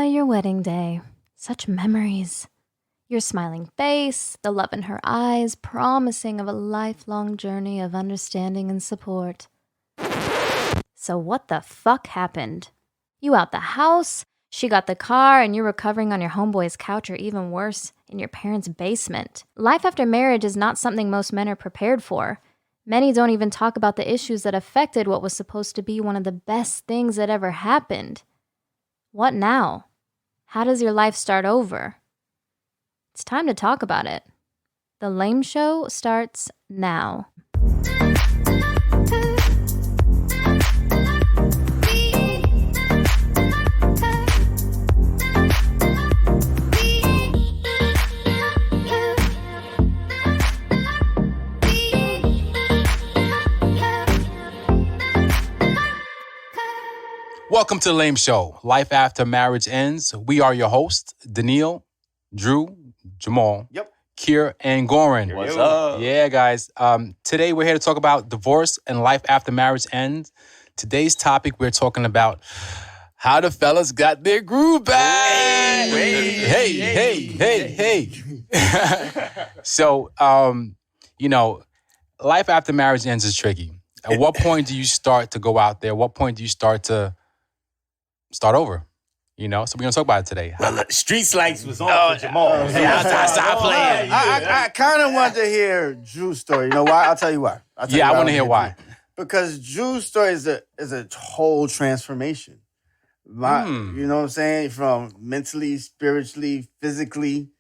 your wedding day. Such memories. Your smiling face, the love in her eyes, promising of a lifelong journey of understanding and support. So what the fuck happened? You out the house, she got the car, and you're recovering on your homeboy's couch, or even worse, in your parents' basement. Life after marriage is not something most men are prepared for. Many don't even talk about the issues that affected what was supposed to be one of the best things that ever happened. What now? How does your life start over? It's time to talk about it. The Lame Show starts now. Welcome to The Lame Show. Life after marriage ends. We are your hosts, Daniil, Drew, Jamal, Kier, and Goran. What's up? Yeah, guys. Today we're here to talk about divorce and life after marriage ends. Today's topic, we're talking about how the fellas got their groove back. Hey. So, life after marriage ends is tricky. At what point do you start to go out there? What point do you start over? So we're going to talk about it today. Well, Streets Lights was on for Jamal. Stop playing. I kind of want to hear Drew's story. You know why? I'll tell you why. I want to hear why. Because Drew's story is a whole transformation. You know what I'm saying? From mentally, spiritually, physically.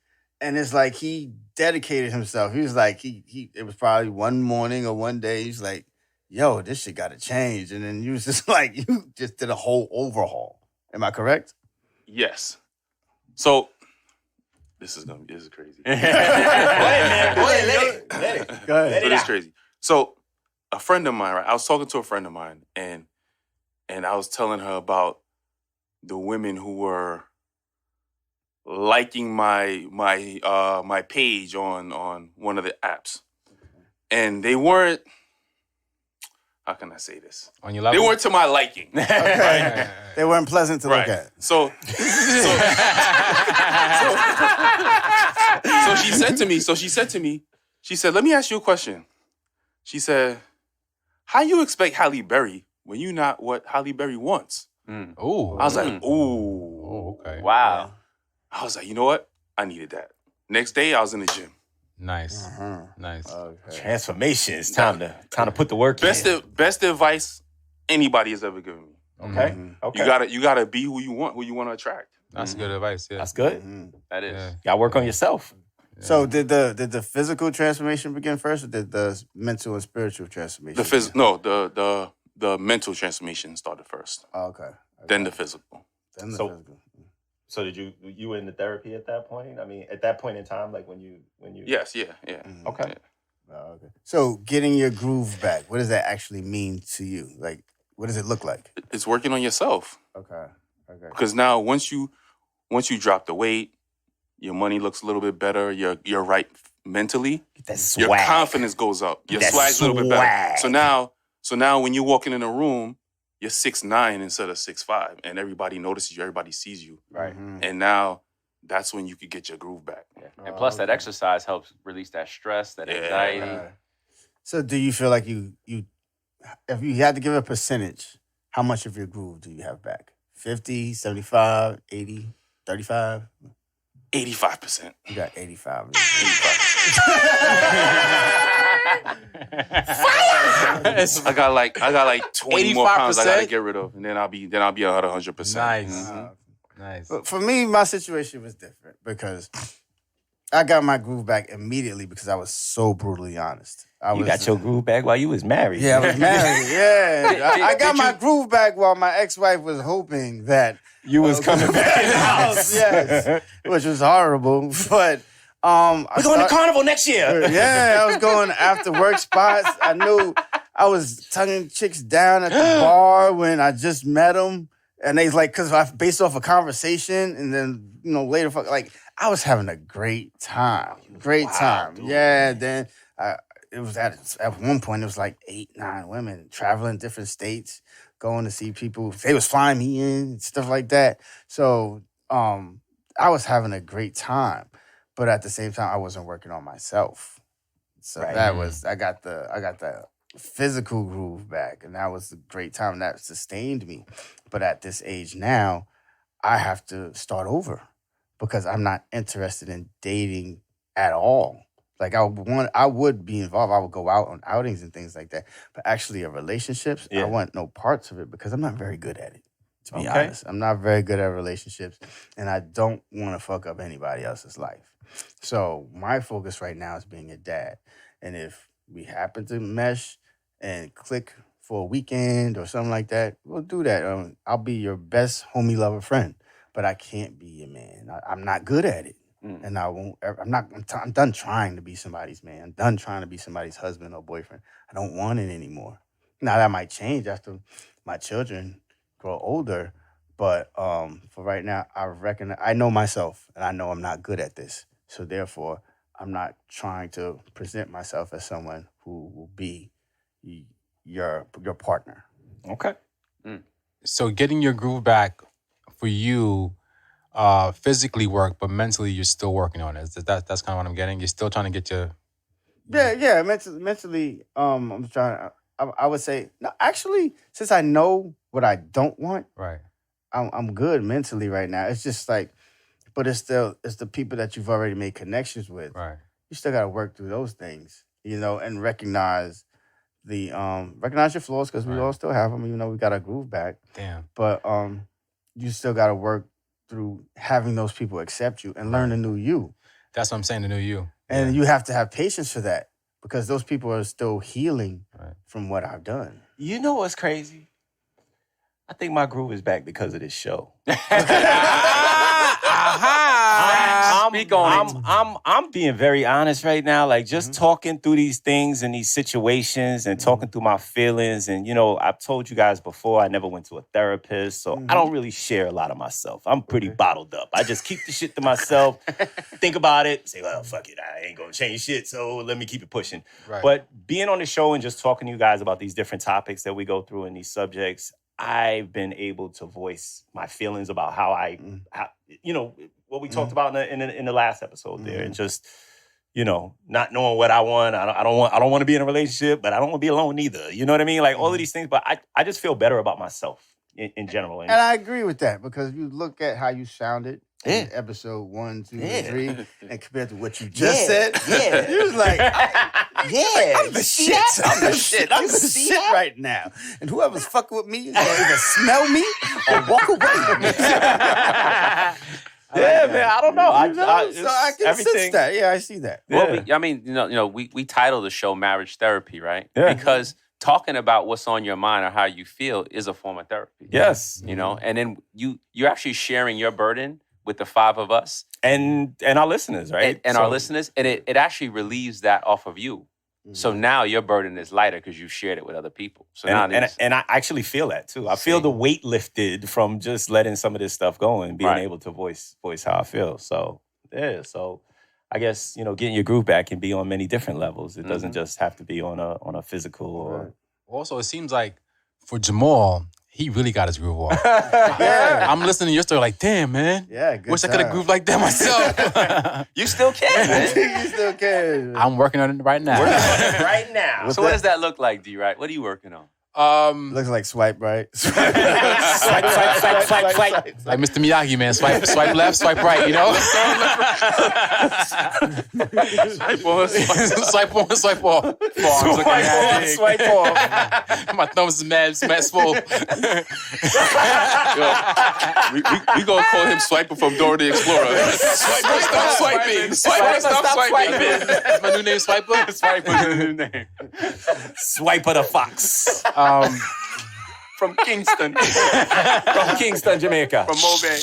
And it's like he dedicated himself. He was like, it was probably one morning or one day, he's like, yo, this shit got to change. And then you was just like, you just did a whole overhaul. Am I correct? Yes. So this is crazy. Go ahead, let it. Go ahead. So this is crazy. So a friend of mine, right? I was talking to a friend of mine, and I was telling her about the women who were liking my page on one of the apps, and they weren't. How can I say this? On your level? They weren't to my liking. Right? They weren't pleasant to look at. So she said to me, let me ask you a question. She said, how you expect Halle Berry when you not what Halle Berry wants? Ooh. I was like, ooh. Oh, okay. Wow. I was like, you know what? I needed that. Next day, I was in the gym. Nice. Nice. Okay. Transformation. It's time to put the work in. Best advice anybody has ever given me. Okay. Okay. You gotta be who you want to attract. That's good advice, yeah. That's good. That is. Yeah. You gotta work on yourself. So did the physical transformation begin first, or did the mental and spiritual transformation? The mental transformation started first. Oh, okay. Then the physical. Then the So- physical. So did you were in the therapy at that point? I mean, at that point in time, like when you Yes, yeah. Okay. Yeah. Oh, okay. So getting your groove back, what does that actually mean to you? Like, what does it look like? It's working on yourself. Okay. Because now once you drop the weight, your money looks a little bit better, you're right mentally, that swag. your confidence goes up. Your That swag's a little bit better. swag. So now when you're walking in a room, you're 6'9" instead of 6'5", and everybody notices you, everybody sees you. Right. And now that's when you could get your groove back. And plus, that exercise helps release that stress, that anxiety. So do you feel like you if you had to give a percentage, how much of your groove do you have back? 50, 75, 80, 35? 85%. You got 85. 85%. I got like 20 more pounds I gotta get rid of, and then I'll be at 100%. Nice. Nice. But for me, my situation was different because I got my groove back immediately because I was so brutally honest. You got your groove back while you was married. Yeah, I was married. Yeah. I got my groove back while my ex-wife was hoping that You was coming back in the house. Yes, which was horrible. But we're going to Carnival next year. Yeah, I was going after work spots. I knew I was tonguing chicks down at the bar when I just met them. And they like, because based off a conversation, and then, later, like, I was having a great time. Great time. Dude. Yeah, then it was at one point, it was like 8, 9 women traveling different states, going to see people. They was flying me in, stuff like that. So I was having a great time, but at the same time, I wasn't working on myself. So Right. that was I got the physical groove back, and that was a great time. That sustained me. But at this age now, I have to start over because I'm not interested in dating at all. Like I would be involved. I would go out on outings and things like that. But actually, a relationships, I Yeah. want no parts of it because I'm not very good at it. To be Okay. honest, I'm not very good at relationships, and I don't want to fuck up anybody else's life. So my focus right now is being a dad, and if we happen to mesh and click for a weekend or something like that, we'll do that. I'll be your best homie lover friend, but I can't be your man. I'm not good at it. And I won't. I'm done trying to be somebody's man. I'm done trying to be somebody's husband or boyfriend. I don't want it anymore. Now that might change after my children grow older, but for right now, I know myself, and I know I'm not good at this. So therefore, I'm not trying to present myself as someone who will be your partner. Okay. So getting your groove back for you, physically work, but mentally you're still working on it. That's kind of what I'm getting. You're still trying to get your Yeah. Mentally, I'm trying. I would say no. Actually, since I know what I don't want, right. I'm good mentally right now. It's just like, but it's the people that you've already made connections with. Right. You still got to work through those things, and recognize recognize your flaws because we Right. all still have them. Even though we got our groove back, Damn. but you still got to work through having those people accept you and learn the new you. That's what I'm saying. The new you. And Yeah. you have to have patience for that because those people are still healing Right. from what I've done. You know what's crazy? I think my groove is back because of this show. Speak on it. I'm being very honest right now. Like just talking through these things and these situations and talking through my feelings. And I've told you guys before, I never went to a therapist, so I don't really share a lot of myself. I'm pretty bottled up. I just keep the shit to myself. Think about it. Say, well, fuck it. I ain't gonna change shit. So let me keep it pushing. Right. But being on the show and just talking to you guys about these different topics that we go through and these subjects, I've been able to voice my feelings about how what we talked about in the last episode there, and just not knowing what I want. I don't want to be in a relationship, but I don't want to be alone either. You know what I mean? Like all of these things, but I just feel better about myself in general. And I agree with that because you look at how you sounded in Yeah. episode 1, 2, Yeah. and 3, and compared to what you just said, Yeah. you was like, I'm the shit. I'm the shit. I'm I'm the the shit right now. And whoever's fucking with me is gonna either smell me or walk away. Yeah, man. I don't know. So I can sense that. Yeah, I see that. Well, we title the show Marriage Therapy, right? Yeah. Because talking about what's on your mind or how you feel is a form of therapy. Yes. And then you're actually sharing your burden with the 5 of us And our listeners, right? and our listeners, and it actually relieves that off of you. So now your burden is lighter because you've shared it with other people. So now And I actually feel that too. I feel the weight lifted from just letting some of this stuff go and being Right. able to voice how I feel. So yeah, so I guess getting your groove back can be on many different levels. It doesn't just have to be on a physical or. Also, it seems like for Jamal, he really got his groove off. Yeah. I'm listening to your story like, damn, man. Yeah, good Wish I could have job. grooved like that myself. You still can, man. You still can. I'm working on it right now. right now. so what does that look like, D-Right? What are you working on? Looks like swipe right. Swipe. Like Mr. Miyagi, man. Swipe left, swipe right, Swipe on, swipe off. Swipe off. My thumbs is mad swole. We gonna call him Swiper from Dora the Explorer. Swiper, stop swiping. Swiper, stop swiping. That's my new name, Swiper. Swiper's a new name. Swiper the Fox. From Kingston. From Kingston, Jamaica. From Mobay.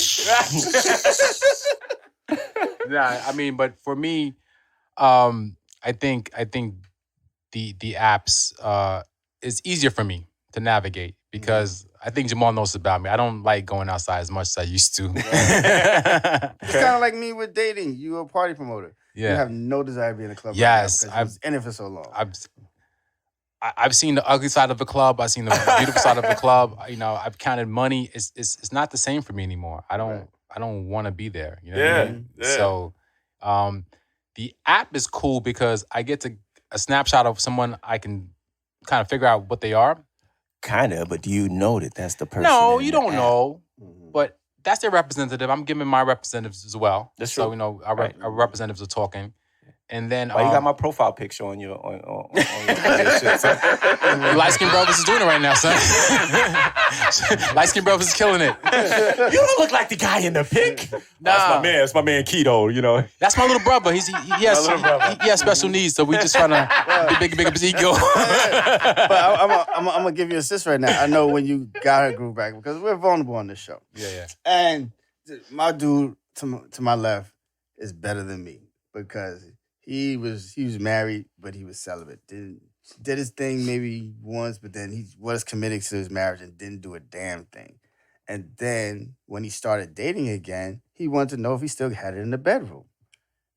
Yeah, I mean, but for me, I think the apps is easier for me to navigate because I think Jamal knows about me. I don't like going outside as much as I used to. It's kind of like me with dating. You a party promoter. You Yeah, have no desire to be in a club. Yes, right now because you was in it for so long. I've seen the ugly side of the club. I've seen the beautiful side of the club. I've counted money. It's not the same for me anymore. I want to be there. You know what I mean? Yeah. So, the app is cool because I get a snapshot of someone I can kind of figure out what they are. Kind of, but do you know that that's the person? No, in you the don't app? know, Mhm. but that's their representative. I'm giving my representatives as well. That's so true. our, Right. our representatives are talking, and then Why you got my profile picture on your on your shit? son? Light Skin Brothers is doing it right now, son. Light Skin Brothers is killing it. You don't look like the guy in the pic. Nah. That's my man Keto. You know. That's my little brother. He has My little brother. he has special needs, so we just trying to big up his ego. But I'm gonna give you a assist right now. I know when you got her groove back because we're vulnerable on this show. Yeah. And my dude to my left is better than me because he was married, but he was celibate. Did his thing maybe once, but then he was committed to his marriage and didn't do a damn thing. And then when he started dating again, he wanted to know if he still had it in the bedroom.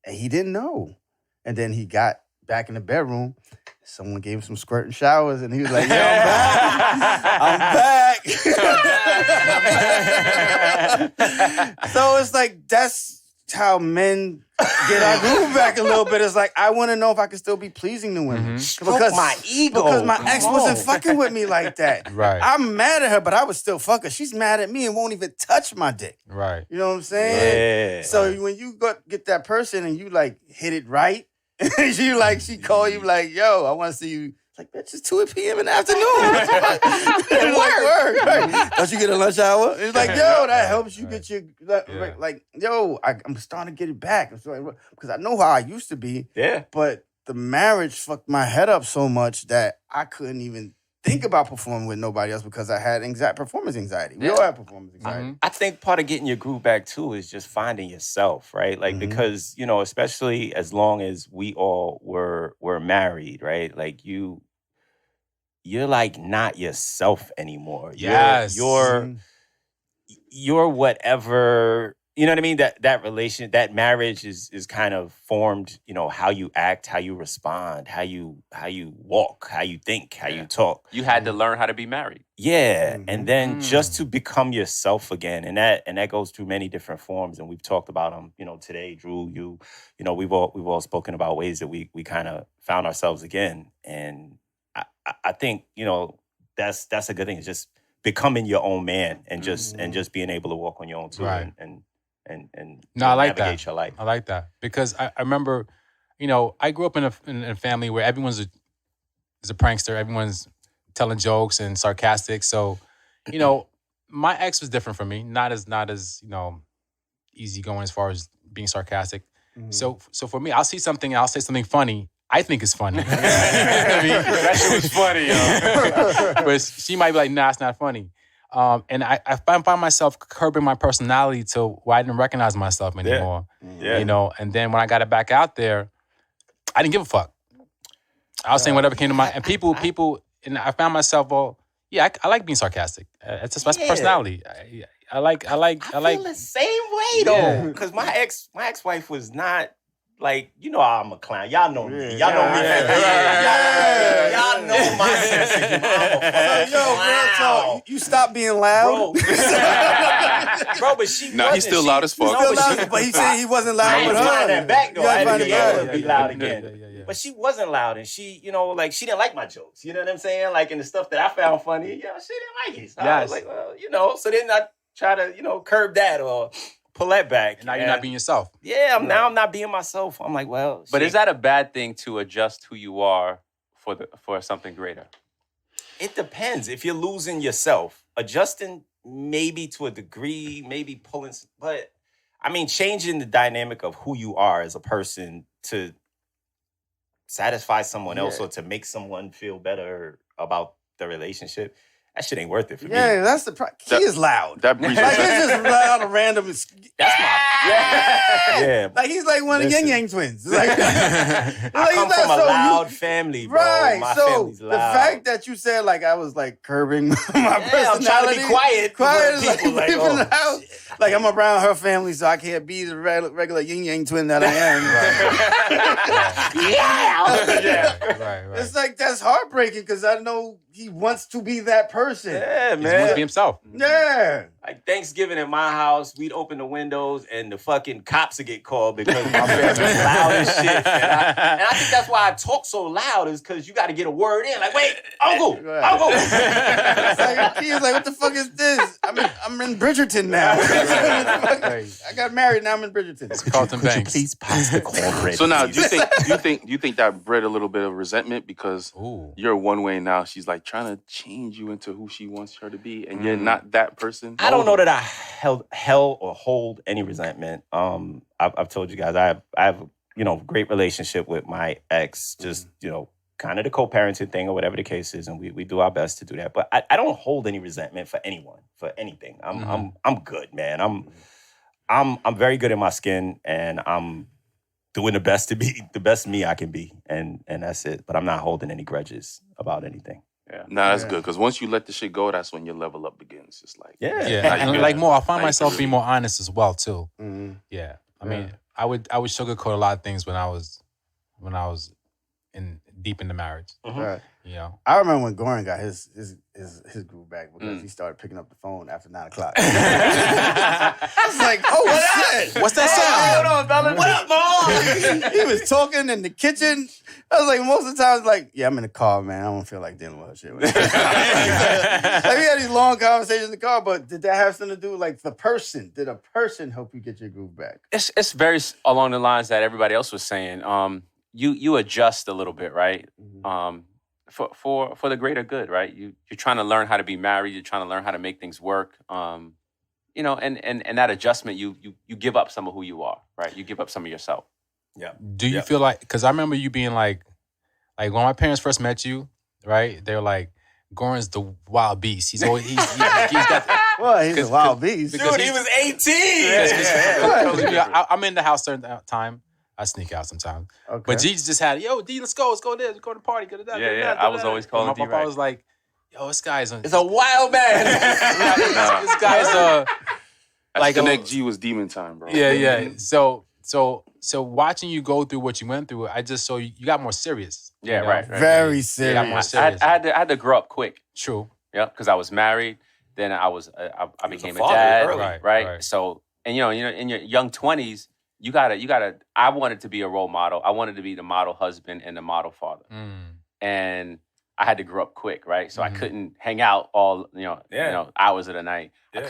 And he didn't know. And then he got back in the bedroom. Someone gave him some squirt and showers, and he was like, "Yeah, I'm back. I'm back." So it's like that's how men get our groove back a little bit. It's like I want to know if I can still be pleasing to women Stroke my ego. because my ex Come wasn't on. fucking with me like that. Right. I'm mad at her, but I would still fuck her. She's mad at me and won't even touch my dick. Right. You know what I'm saying? Yeah. So when you get that person and you like hit it right, and she call you like, "Yo, I want to see you." It's like, bitch, it's 2 p.m. in the afternoon. It's like, work. Right. Don't you get a lunch hour? It's like, yo, that helps you get your like, yo, I'm starting to get it back. Because I know how I used to be, Yeah. but the marriage fucked my head up so much that I couldn't even think about performing with nobody else because I had performance anxiety. We all have performance anxiety. I think part of getting your groove back too is just finding yourself, right? Like because especially as long as we all were married, right? Like you're like not yourself anymore. Yes. You're whatever. You know what I mean? That marriage is kind of formed. How you act, how you respond, how you walk, how you think, how you talk. You had to learn how to be married. Yeah, and then just to become yourself again, and that goes through many different forms, and we've talked about them. Today, Drew, we've all spoken about ways that we kind of found ourselves again, and I think that's a good thing. It's just becoming your own man, and just being able to walk on your own too, Right. and No, I like navigate that. your life. I like that because I remember, I grew up in a family where everyone's is a prankster. Everyone's telling jokes and sarcastic. So, my ex was different from me. Not as easygoing as far as being sarcastic. So for me, I'll see something and I'll say something funny. I think it's funny. You know what I mean? That shit was funny, yo. But she might be like, "Nah, it's not funny." And I find myself curbing my personality to where I didn't recognize myself anymore. Yeah. And then when I got it back out there, I didn't give a fuck. I was saying whatever came to mind. And people, and I found myself, I like being sarcastic. That's just my personality. I like. feel the same way though, because my ex-wife was not. Like, I'm a clown. Y'all know me. Y'all know me. Y'all know my sense of humor. I'm a fucking Real talk. You stop being loud. Bro, but she Nah, he's still loud as fuck. Still loud, but he said he wasn't loud I ain't with her. find that back though. You I gotta had to find be it able back. to be loud again. Yeah. But she wasn't loud, and she, she didn't like my jokes. You know what I'm saying? Like, in the stuff that I found funny, she didn't like it. So I was like, well, so then I try to, curb that or pull that back. And now you're not being yourself. Yeah, now I'm not being myself. I'm like, well, But shit. is that a bad thing to adjust who you are for something greater? It depends. If you're losing yourself, adjusting maybe to a degree, maybe pulling, but I mean, changing the dynamic of who you are as a person to satisfy someone else or to make someone feel better about the relationship, that shit ain't worth it for me. Yeah, that's the he is loud. That breeds Like it's just loud and random. That's my yeah. Like he's like one of the Yang Yang twins. Like, I come from a loud family, bro. Right. My So family's the loud. fact that you said like I was like curbing my personality. I'm trying to be quiet. Quiet but people like, leaving the oh, house. shit. Like I'm around her family, so I can't be the regular Yin Yang twin that I am. Right. It's like that's heartbreaking because I know he wants to be that person. Yeah, He wants to be man. himself. Yeah. Like Thanksgiving at my house, we'd open the windows and the fucking cops would get called because my parents was loud as shit. And I think that's why I talk so loud is because you got to get a word in. Like, wait, Uncle. It's like, he was like, what the fuck is this? I'm in Bridgerton now. I got married, now I'm in Bridgerton. It's Carlton Banks. Please pass the cornbread. So now, please? do you think that bred a little bit of resentment because Ooh. you're one way now? She's like trying to change you into who she wants her to be, and you're not that person. I don't know that I held or hold any resentment. I've told you guys I have great relationship with my ex. Just kind of the co-parenting thing or whatever the case is, and we do our best to do that. But I don't hold any resentment for anyone for anything. I'm good, man. I'm very good in my skin, and I'm doing the best to be the best me I can be, and that's it. But I'm not holding any grudges about anything. Yeah. Nah, that's good because once you let the shit go, that's when your level up begins. It's like Yeah, now you and good. like more, I find Now you myself can being more honest as well too. Mm-hmm. Yeah, I mean, I would sugarcoat a lot of things when I was deep in the marriage. Right. You know, I remember when Goran got his groove back because he started picking up the phone after 9 o'clock. I was like, oh shit, what's that sound? What up, Mom? He was talking in the kitchen. I was like, most of the time, like, yeah, I'm in the car, man. I don't feel like dealing with her shit. Like, we had these long conversations in the car, but did that have something to do with, like, the person? Did a person help you get your groove back? It's very along the lines that everybody else was saying. You adjust a little bit, right? For the greater good, right? You're trying to learn how to be married. You're trying to learn how to make things work. And that adjustment, you give up some of who you are, right? You give up some of yourself. Yeah. Do you feel like? Because I remember you being like when my parents first met you, right? They were like, Goran's the wild beast. He's always he's got. Well, he's a wild beast. Dude, he was 18. I'm in the house certain time. I sneak out sometimes. Okay. But G just had, yo, D, let's go there, let's go to the party, go to that. Yeah. I was always calling My D. papa was like, yo, this guy's It's a wild man. this guy's like Connect G was demon time, bro. Yeah. So watching you go through what you went through, I just saw you got more serious. Yeah, you know? right. Very You serious. got more I serious. had to grow up quick. True. Yeah, because I was married. Then I became a father dad. early. Right. So in your young 20s, you gotta. I wanted to be a role model. I wanted to be the model husband and the model father. And I had to grow up quick, right? So I couldn't hang out all hours of the night. Yeah. I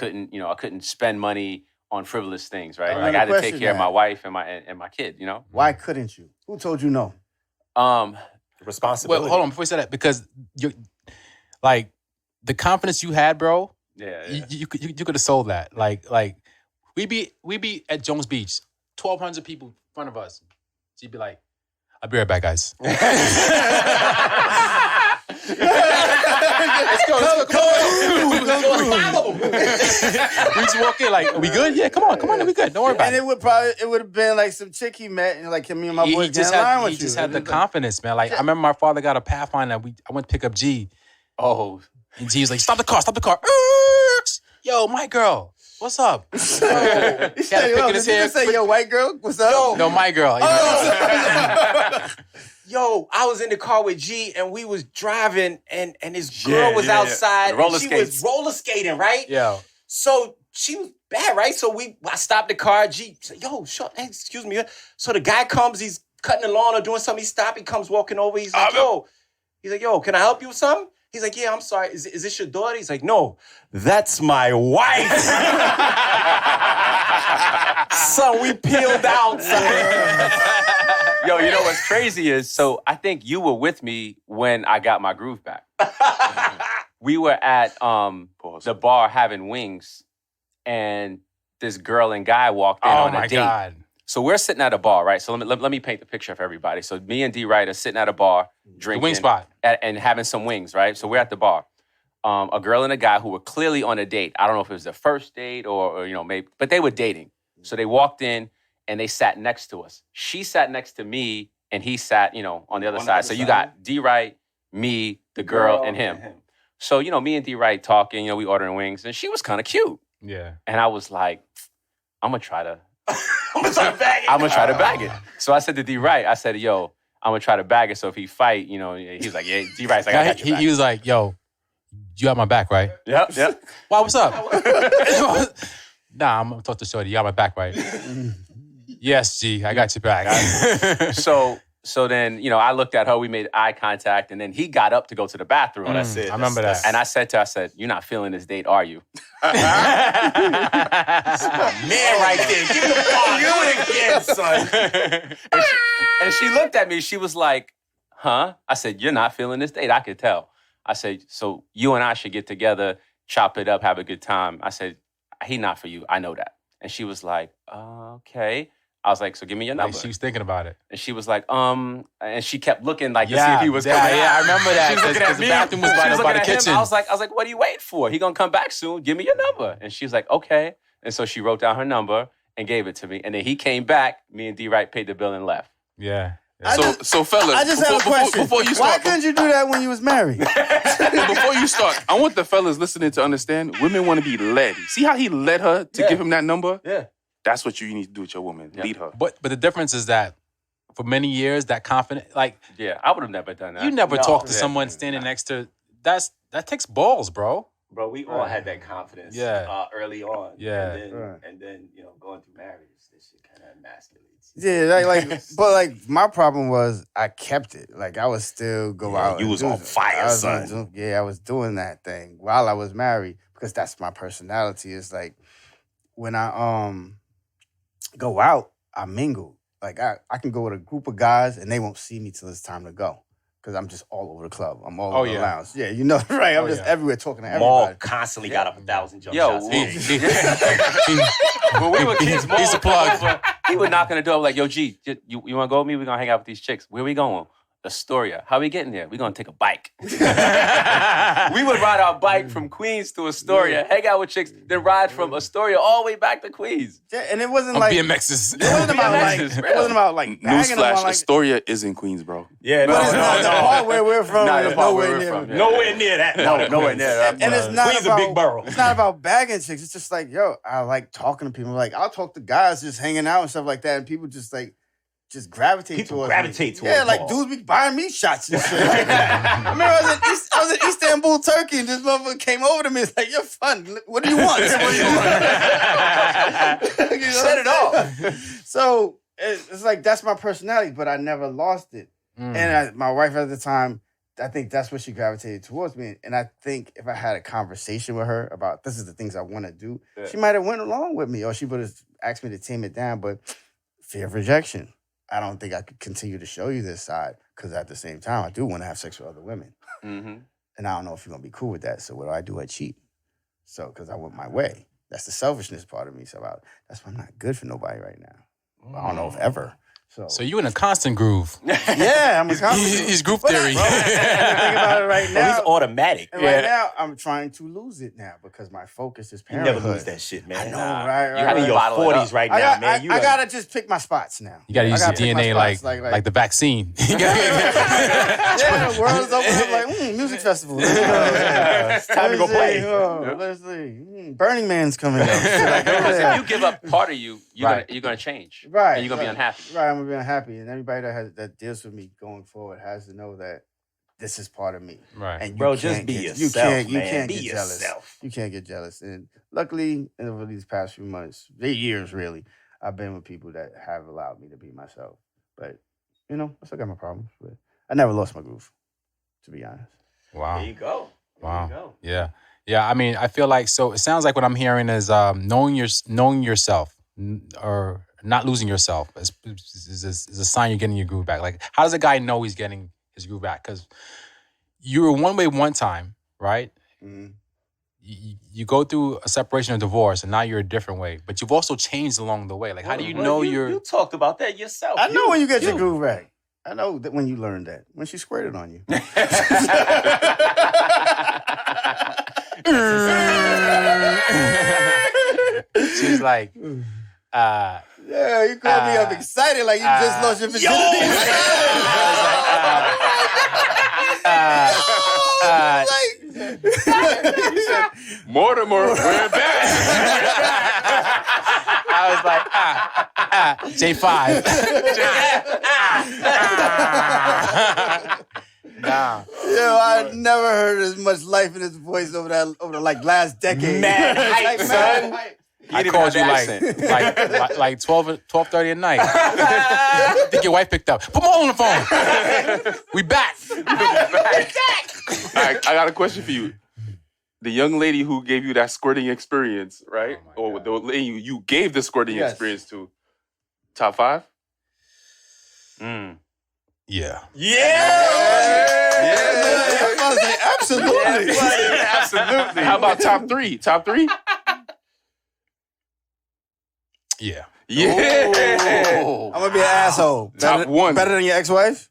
couldn't spend money on frivolous things, right? I Like got I a had to take question care of now. my wife and my kid. You know. Why couldn't you? Who told you no? Responsibility. Well, hold on before you say that, because you like the confidence you had, bro. Yeah. You could have sold that. Like we be at Jones Beach, 1,200 people in front of us. She'd be like, "I'll be right back, guys." Let's go. Come on. We just walk in like, "Are we good? Yeah, come on, we good. Don't worry about And it." it would have been like some chick he met, and like me and my He boys just get in line had with you. the confidence, man. Like I remember my father got a Pathfinder. I went to pick up G, Oh. and G was like, "Stop the car. Yo, my girl, what's up?" He said, yo, did you say, yo, white girl, what's up? No, my girl. You know? Yo, I was in the car with G and we was driving and this girl was outside The roller and she skates. was roller skating, right? Yo. So she was bad, right? So I stopped the car. G said, yo, hey, excuse me. So the guy comes, he's cutting the lawn or doing something. He stopped, he comes walking over. He's like, yo, can I help you with something? He's like, yeah, I'm sorry. Is this your daughter? He's like, no, that's my wife. So we peeled out. Yo, you know what's crazy is, so I think you were with me when I got my groove back. We were at the bar having wings, and this girl and guy walked in on a date. God. So we're sitting at a bar, right? So let me paint the picture for everybody. So me and D. Wright are sitting at a bar, drinking. The wing spot. And having some wings, right? So we're at the bar. A girl and a guy who were clearly on a date. I don't know if it was their first date or maybe, but they were dating. So they walked in and they sat next to us. She sat next to me and he sat, on the other side. So you got D. Wright, me, the girl, and him. So, me and D. Wright talking, we ordering wings, and she was kind of cute. Yeah. And I was like, I'm gonna try to I'm gonna try to bag it. So I said to D. Wright, I said, yo, I'm gonna try to bag it. So if he fight, he's like, yeah, D. Wright's like, I got your back. He was like, yo, You got my back, right? Yep. Wow, what's up? Nah, I'm gonna talk to Shorty. You got my back, right? Yes, G, I got your back. So then, I looked at her, we made eye contact, and then he got up to go to the bathroom. That's it. I remember that. And I said to her, you're not feeling this date, are you? Man right there. Give me the ball. Do it again, son. And she looked at me, she was like, huh? I said, you're not feeling this date, I could tell. I said, so you and I should get together, chop it up, have a good time. I said, he not for you, I know that. And she was like, okay. I was like, so give me your number. Like she was thinking about it. And she was like, and she kept looking like to see if he was coming out. Yeah, I remember that. She was looking at me. The bathroom was by the kitchen. I was like, what are you waiting for? He gonna come back soon. Give me your number. And she was like, okay. And so she wrote down her number and gave it to me. And then he came back. Me and D-Wright paid the bill and left. Yeah. So fellas, I just have a question. Before you Why start, couldn't you do that when you was married? before you start, I want the fellas listening to understand women want to be led. See how he led her to give him that number? Yeah. That's what you need to do with your woman. Yeah. Lead her. But the difference is that for many years, that confident, like Yeah, I would have never done that. you never No. talk to Yeah. someone standing next to that takes balls, bro. Bro, we all had that confidence early on. Yeah. And then, going through marriage, this shit kind of emasculates. Yeah, but my problem was I kept it. Like I was still go out. You and was do on it. fire, I was son. I was doing that thing while I was married because that's my personality. It's like when I go out, I mingle. Like I can go with a group of guys and they won't see me till it's time to go. Because I'm just all over the club. I'm all over the lounge. Yeah, you know, right? I'm just everywhere talking to Maul everybody. constantly got up 1,000 jump Yo, shots. when we were kids, Maul He's a plug. he would knock on the door like, yo, G, you want to go with me? We're going to hang out with these chicks. Where we going? Astoria. How we getting there? We're going to take a bike. We would ride our bike from Queens to Astoria, hang out with chicks, then ride from Astoria all the way back to Queens. Yeah, and it wasn't On like BMXs. it wasn't about like BMXs, it wasn't about like bagging them Newsflash, on, like, Astoria is in Queens, bro. Yeah, but it's not the part where we're from. Not It's the part where nowhere we're near. from, yeah. Nowhere near that. Nowhere near that. And it's not Queens about a big borough. It's not about bagging chicks. It's just like, yo, I like talking to people. Like I'll talk to guys just hanging out and stuff like that, and people just gravitate People towards gravitate me. towards Yeah, like Maul. dudes be buying me shots and shit. I remember I was in Istanbul, Turkey, and this motherfucker came over to me. It's like, you're fun. What do you want? What do you want? You know Set it what I'm off. saying? So it's like that's my personality, but I never lost it. And my wife at the time, I think that's what she gravitated towards me. And I think if I had a conversation with her about this is the things I want to do, she might have went along with me, or she would have asked me to tame it down. But fear of rejection. I don't think I could continue to show you this side because at the same time, I do want to have sex with other women. Mm-hmm. And I don't know if you're going to be cool with that. So what do? I cheat. So, because I went my way. That's the selfishness part of me. So that's why I'm not good for nobody right now. I don't know if ever. So you in a constant groove. Yeah, I'm a He's group theory. Think about it right Oh, now. he's automatic. And right now, I'm trying to lose it now because my focus is You parenthood. never lose that shit, man. I know, right? You gotta You're in your bottle it 40s up. right I now, got, man. I gotta just pick my spots now. You gotta use I the pick my DNA spots, like the vaccine. Yeah, the world's open up like music festival. It's time to go play. Let's see. Burning Man's coming up. If you give up part of you, you're gonna change. Right. And you're gonna be unhappy. Right, I'm gonna be unhappy. And everybody that deals with me going forward has to know that this is part of me. Right. And you Bro, can't just be get, yourself, you man. can't Be get jealous. yourself. You can't get jealous. And luckily, over these past few months, years really, I've been with people that have allowed me to be myself. But, I still got my problems. But I never lost my groove, to be honest. Wow. There you go. There Wow. you go. Yeah. Yeah. I mean, I feel like it sounds like what I'm hearing is knowing yourself or not losing yourself is a sign you're getting your groove back. Like, how does a guy know he's getting his groove back? Because you were one way one time, right? Mm-hmm. You go through a separation or divorce, and now you're a different way. But you've also changed along the way. Like, how do you know you're? You talked about that yourself. I know when you get your groove back. I know that when you learned that. When she squirted on you. She's like, yeah, you called me up excited like you just lost your virginity. Mortimer, we're back. I was like, J5. Nah. I never heard as much life in his voice over the like last decade. Mad hype, Like, son. mad hype. I didn't called have you the like 12:30 at night. I think your wife picked up. Put Maul on the phone. We back. All right, I got a question for you. The young lady who gave you that squirting experience, right? Oh my Or the lady you gave the squirting Yes. experience to. Top 5? Yeah. Absolutely. Absolutely. How about top 3? Top 3? Yeah. Yeah. Oh. I'm gonna be an asshole. Top Better, 1. Better than your ex-wife?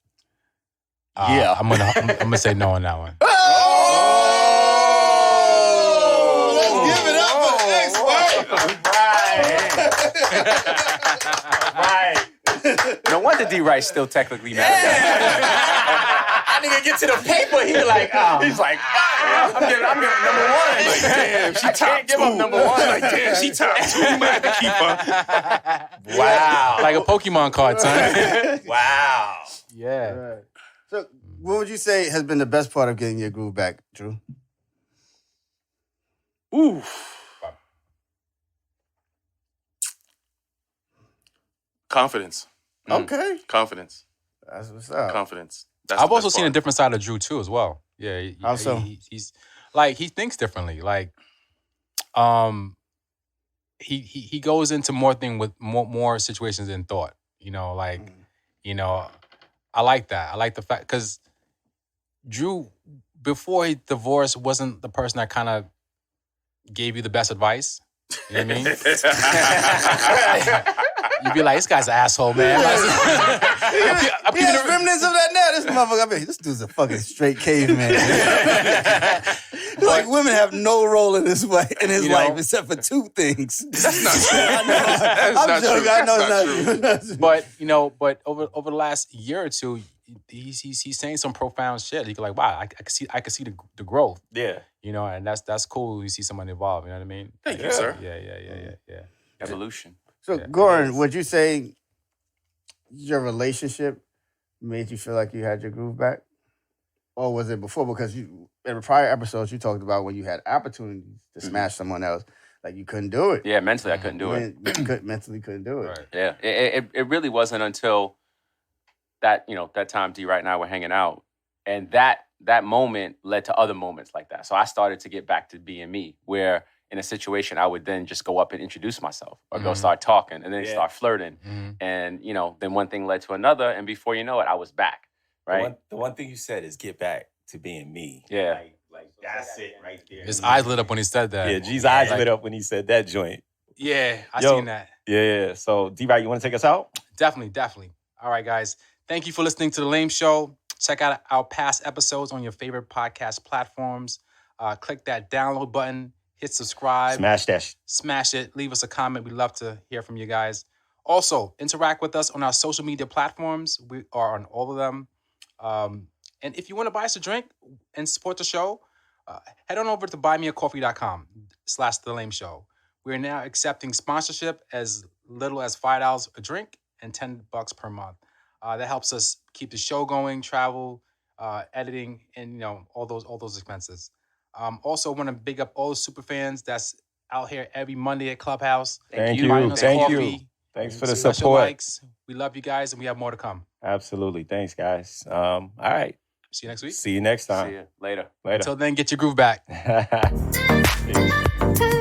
Yeah. I'm gonna say no on that one. Let's give it up for ex-wife. Right. No wonder D. Rice still technically mad. I nigga get to the paper, he like, he's like, I'm giving number 1. Like, damn, she top 2. give up number 1. Like, damn, she top 2. You might have to keep her. Wow. Like a Pokemon card, son. Wow. Yeah. Right. So, what would you say has been the best part of getting your groove back, Drew? Ooh. Confidence. Okay. Confidence. That's what's up. Confidence. That's I've the also best seen a part. different side of Drew too, as well. Yeah. How so? He's like he thinks differently. Like, he goes into more thing with more situations than thought. You know, like, you know, I like that. I like the fact because Drew, before he divorced, wasn't the person that kind of gave you the best advice. You know what I mean? You'd be like, this guy's an asshole, man. He has remnants of that now. This motherfucker, I mean, this dude's a fucking straight caveman. Like, women have no role in his life You know? except for 2 things. That's not true. That's I'm not joking. true. I know That's it's not true. But you know, over the last year or two, he's saying some profound shit. You're like, wow, I can see the growth. Yeah. You know, and that's cool. You see someone evolve. You know what I mean? Thank you, sir. Yeah. Evolution. So, Yeah. Goran, would you say your relationship made you feel like you had your groove back? Or was it before? Because you, in prior episodes, you talked about when you had opportunities to smash someone else, like you couldn't do it. Yeah, mentally I couldn't do it. Mentally couldn't do it. Right. Yeah, it really wasn't until that time D. Wright and I were hanging out, and that moment led to other moments like that. So I started to get back to being me, where in a situation I would then just go up and introduce myself or go start talking and then start flirting, and then one thing led to another, and before you know it, I was back. Right. The one thing you said is get back to being me. Yeah. Like that's it right there. His eyes lit up when he said that. Yeah, G's eyes lit up when he said that joint. Yeah, I Yo. seen that. Yeah. So D-Right, you want to take us out? Definitely. All right, guys. Thank you for listening to The Lame Show. Check out our past episodes on your favorite podcast platforms. Click that download button. Hit subscribe. Smash it. Leave us a comment. We'd love to hear from you guys. Also, interact with us on our social media platforms. We are on all of them. And if you want to buy us a drink and support the show, head on over to buymeacoffee.com/The Lame Show. We're now accepting sponsorship as little as $5 a drink and $10 per month. That helps us keep the show going, travel, editing, and all those expenses. Also, want to big up all the super fans that's out here every Monday at Clubhouse. Thank you. Buying us Thank you. coffee, Thanks for the special support. likes. We love you guys, and we have more to come. Absolutely. Thanks, guys. All right. See you next week. See you next time. See you later. Later. Until then, get your groove back. Peace.